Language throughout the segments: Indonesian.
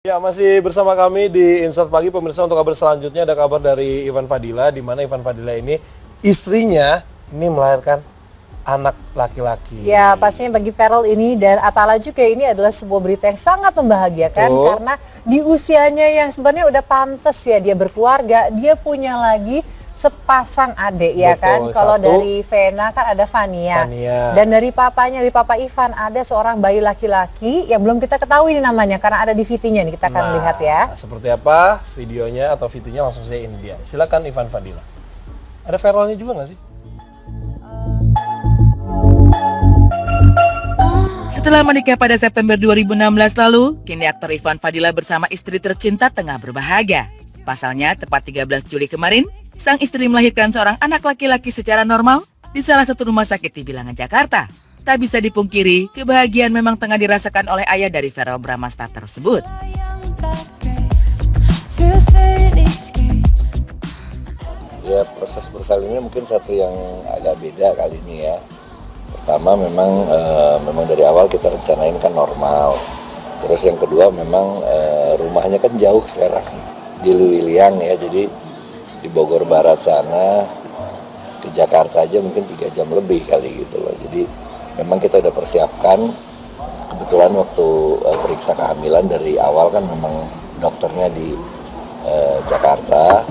Ya, masih bersama kami di Insert Pagi. Pemirsa, untuk kabar selanjutnya ada kabar dari Ivan Fadila, di mana Ivan Fadila ini istrinya ini melahirkan anak laki-laki. Ya, pastinya bagi Ferel ini dan Atala juga ini adalah sebuah berita yang sangat membahagiakan. Karena di usianya yang sebenarnya udah pantas ya dia berkeluarga, dia punya lagi sepasang adik. Betul, ya kan. Kalau dari Vena kan ada Vania. Dan dari papanya, dari Papa Ivan ada seorang bayi laki-laki yang belum kita ketahui ini namanya karena ada di VT-nya nih, kita akan lihat ya. Seperti apa videonya atau VT-nya, langsung saja ini dia. Silakan Ivan Fadila. Ada Ferelnya juga nggak sih? Setelah menikah pada September 2016 lalu, kini aktor Ivan Fadila bersama istri tercinta tengah berbahagia. Pasalnya, tepat 13 Juli kemarin, sang istri melahirkan seorang anak laki-laki secara normal di salah satu rumah sakit di Bilangan, Jakarta. Tak bisa dipungkiri, kebahagiaan memang tengah dirasakan oleh ayah dari Verrell Bramasta tersebut. Ya, proses persalinannya mungkin satu yang agak beda kali ini ya. Pertama memang dari awal kita rencanain kan normal. Terus yang kedua memang rumahnya kan jauh sekarang di Luiliang ya, jadi di Bogor Barat sana ke Jakarta aja mungkin 3 jam lebih kali gitu loh. Jadi memang kita udah persiapkan. Kebetulan waktu periksa kehamilan dari awal kan memang dokternya di Jakarta.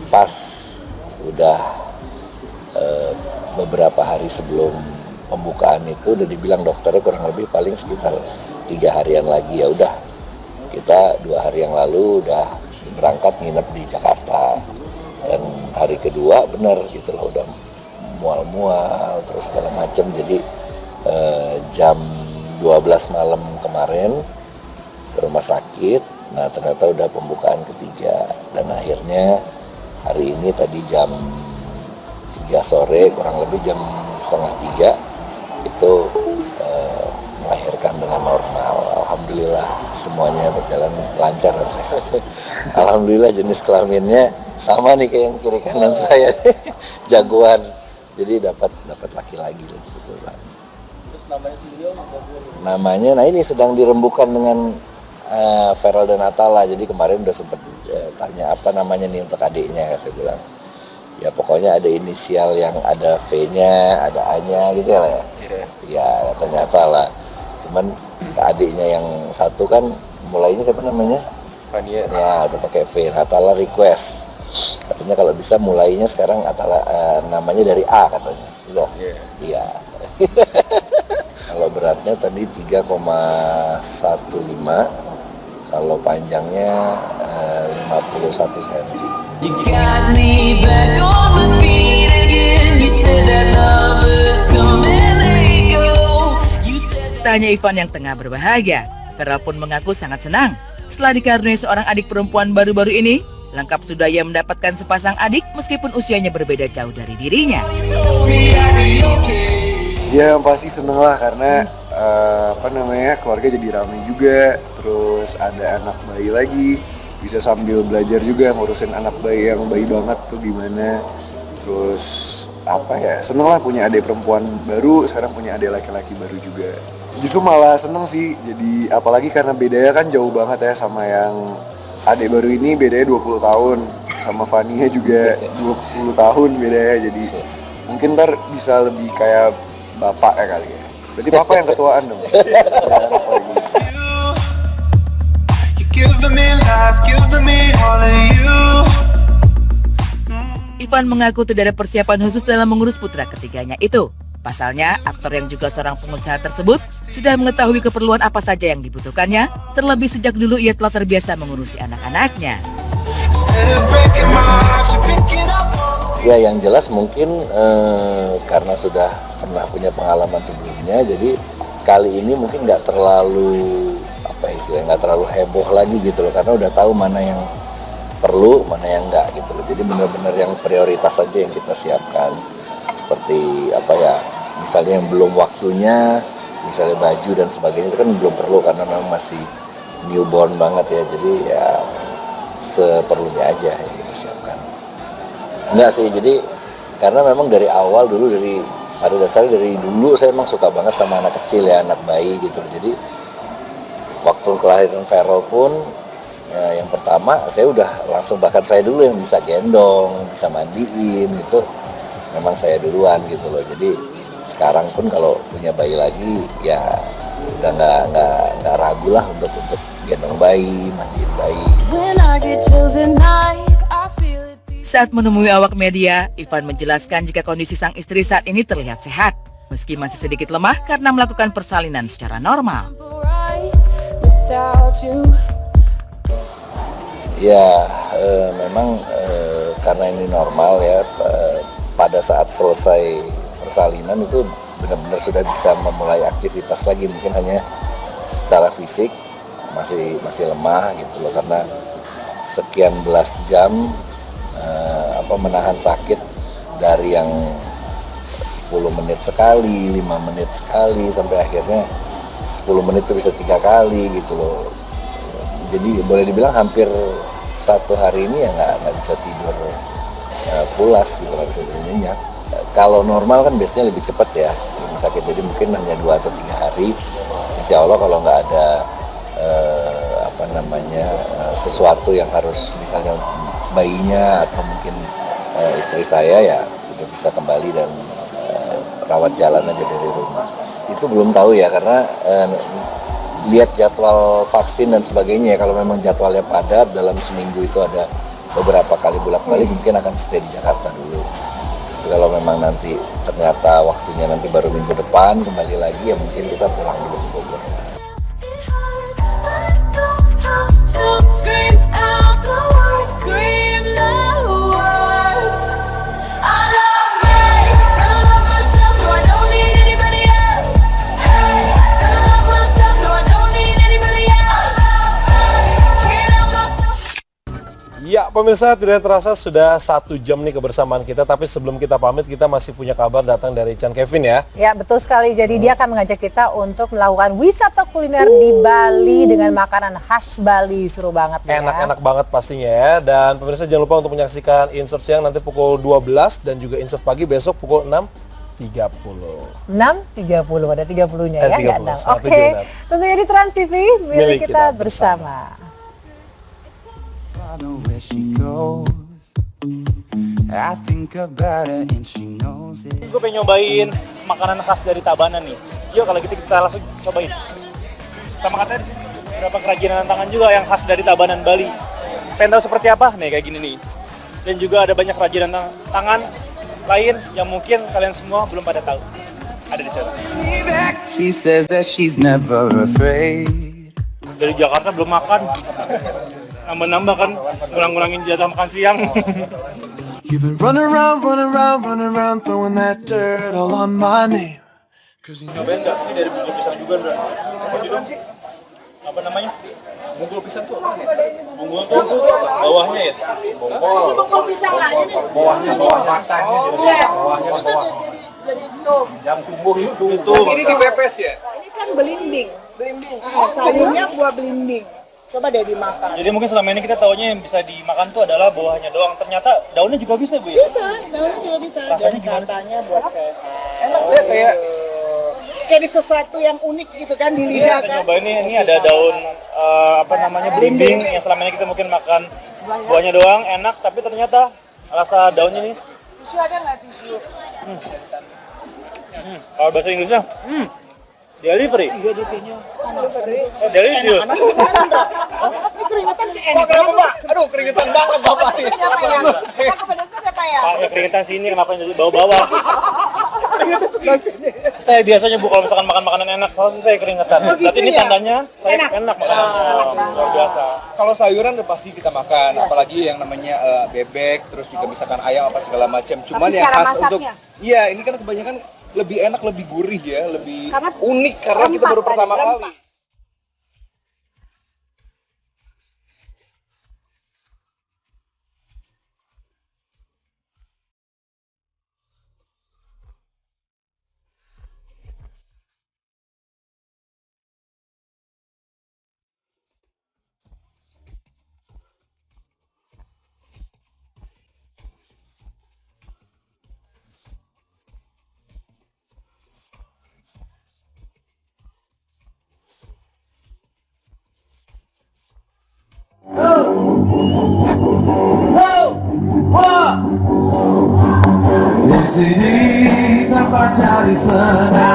Pas udah beberapa hari sebelum pembukaan itu udah dibilang dokternya kurang lebih paling sekitar 3 harian lagi. Ya udah, kita 2 hari yang lalu udah berangkat nginep di Jakarta, dan hari kedua bener gitu loh, udah mual-mual terus segala macem. Jadi jam 12 malam kemarin ke rumah sakit. Nah, ternyata udah pembukaan ketiga, dan akhirnya hari ini tadi jam 3 sore, kurang lebih jam setengah 3 itu melahirkan dengan normal. Alhamdulillah semuanya berjalan lancar dan sehat. Alhamdulillah jenis kelaminnya sama nih kayak yang kiri kanan saya, jagoan. Jadi dapat laki-laki kebetulan. Terus namanya sendiri Namanya, nah ini sedang dirembukan dengan Ferrell dan Atala. Jadi kemarin udah sempat tanya apa namanya nih untuk adiknya, saya bilang ya pokoknya ada inisial yang ada V-nya, ada A-nya gitu ya. Ya ternyata lah. Cuman adiknya yang satu kan mulainya siapa namanya? Vania. Ya udah pakai V. Atala request. Katanya kalau bisa mulainya sekarang Atala namanya dari A katanya. Gitu. Iya. Kalau beratnya tadi 3,15, kalau panjangnya 51 cm. Tak hanya Ivan yang tengah berbahagia, Verrell pun mengaku sangat senang setelah dikaruniai seorang adik perempuan baru-baru ini. Lengkap sudah ia mendapatkan sepasang adik meskipun usianya berbeda jauh dari dirinya. Ya pasti seneng lah, karena keluarga jadi ramai juga. Terus ada anak bayi lagi, bisa sambil belajar juga ngurusin anak bayi yang bayi banget tuh gimana. Terus seneng lah punya adik perempuan baru, sekarang punya adik laki-laki baru juga. Justru malah seneng sih, jadi apalagi karena bedanya kan jauh banget ya sama yang adik baru ini, bedanya 20 tahun. Sama Fania juga 20 tahun bedanya, jadi mungkin ntar bisa lebih kayak bapak ya kali ya. Berarti papa yang ketuaan dong. Ivan mengaku tidak ada persiapan khusus dalam mengurus putra ketiganya itu. Pasalnya, aktor yang juga seorang pengusaha tersebut sudah mengetahui keperluan apa saja yang dibutuhkannya, terlebih sejak dulu ia telah terbiasa mengurusi anak-anaknya. Ya yang jelas mungkin karena sudah pernah punya pengalaman sebelumnya, jadi kali ini mungkin nggak terlalu nggak terlalu heboh lagi gitu loh, karena udah tahu mana yang perlu, mana yang enggak gitu loh. Jadi benar-benar yang prioritas saja yang kita siapkan. Seperti misalnya yang belum waktunya, misalnya baju dan sebagainya itu kan belum perlu karena memang masih newborn banget ya. Jadi ya seperlunya aja yang kita siapkan. Enggak sih, jadi karena memang dari awal dulu, pada dasarnya dari dulu saya memang suka banget sama anak kecil ya, anak bayi gitu. Jadi waktu kelahiran Vero pun yang pertama saya udah langsung, bahkan saya dulu yang bisa gendong, bisa mandiin, itu memang saya duluan gitu loh. Jadi sekarang pun kalau punya bayi lagi ya udah nggak ragu lah untuk gendong bayi, mandiin bayi. Saat menemui awak media, Ivan menjelaskan jika kondisi sang istri saat ini terlihat sehat, meski masih sedikit lemah karena melakukan persalinan secara normal. Ya, memang karena ini normal ya, pada saat selesai persalinan itu benar-benar sudah bisa memulai aktivitas lagi, mungkin hanya secara fisik masih lemah gitu loh, karena sekian belas jam menahan sakit dari yang 10 menit sekali, 5 menit sekali, sampai akhirnya 10 menit itu bisa 3 kali gitu loh. Jadi boleh dibilang hampir 1 hari ini ya nggak bisa tidur pulas gitu, nggak bisa tidur nyenyak. Kalau normal kan biasanya lebih cepat ya rumah sakit, jadi mungkin hanya 2 atau 3 hari. Insya Allah kalau nggak ada sesuatu yang harus, misalnya bayinya atau mungkin istri saya, ya udah bisa kembali dan rawat jalan aja dari rumah. Itu belum tahu ya, karena lihat jadwal vaksin dan sebagainya. Kalau memang jadwalnya padat, dalam seminggu itu ada beberapa kali bolak-balik, mungkin akan stay di Jakarta dulu. Kalau memang nanti ternyata waktunya nanti baru minggu depan kembali lagi, ya mungkin kita pulang dulu ke Bogor. Ya pemirsa, tidak terasa sudah 1 jam nih kebersamaan kita, tapi sebelum kita pamit kita masih punya kabar datang dari Chan Kevin ya. Ya betul sekali, jadi dia akan mengajak kita untuk melakukan wisata kuliner di Bali dengan makanan khas Bali. Seru banget ya. Enak-enak banget pastinya ya. Dan pemirsa jangan lupa untuk menyaksikan Insert Siang nanti pukul 12 dan juga Insert Pagi besok pukul 6.30. 6.30, ada 30-nya ya, 30, nggak 6. setengah Oke, 7 nanti. tentunya di Trans TV, milik kita bersama. Where she goes, I think about her and she knows it. Gue pengen nyobain makanan khas dari Tabanan nih. Yuk kalau gitu kita langsung cobain. Sama katanya di sini beberapa kerajinan tangan juga yang khas dari Tabanan Bali. Pengen tahu seperti apa? Nih kayak gini nih. Dan juga ada banyak kerajinan tangan lain yang mungkin kalian semua belum pada tahu. Ada di sana. She says that she's never afraid. Dari Jakarta belum makan. Nambah-nambah kan, ngulang-ngulangin jatah makan siang. You've been running around, throwing that dirt all on my name. Nyobain nggak sih dari bungkul pisang juga, Bro? Apa judul sih? Apa namanya? Bungkul pisang tuh apa? Bungkul tuh bawahnya ya? Bungkul pisang lah ini. Bawahnya matanya. Iya. Bawahnya. Jadi itu. Yang tumbuh itu. Ini dipepes ya? Ini kan belimbing. Sayurnya buah belimbing. Coba deh dimakan. Jadi mungkin selama ini kita taunya yang bisa dimakan tuh adalah buahnya doang. Ternyata daunnya juga bisa, Bu ya? Bisa, daunnya juga bisa. Rasanya Dan gimana sih? katanya buat sehat. Enak ya, kayak Jadi sesuatu yang unik gitu kan di Kita lidah kan. coba ini ada daun belimbing yang selama ini kita mungkin makan buahnya doang enak, tapi ternyata rasa daunnya nih. Tisu ada nggak tisu? Kalau bahasa Inggrisnya, delivery. Iya di kayaknya. Delicious. Ini keringetan enak. Kenapa Pak? Aduh, keringetan banget Bapak. Siapa ya? Kita kepedesan siapa ya? Pak, keringetan sini kenapa jadi bawah-bawah? Saya biasanya Bu kalau misalkan makan makanan enak, kalau saya keringetan. Berarti ini tandanya saya enak makanan. Luar biasa. Kalau sayuran udah pasti kita makan, apalagi yang namanya bebek, terus juga misalkan ayam apa segala macam. Cuman Tapi yang cara khas untuk masaknya? iya, ini kan kebanyakan lebih enak, lebih gurih ya, lebih Karena unik karena kita baru rempah pertama tadi, kali. rempah. sini tempat cari senang.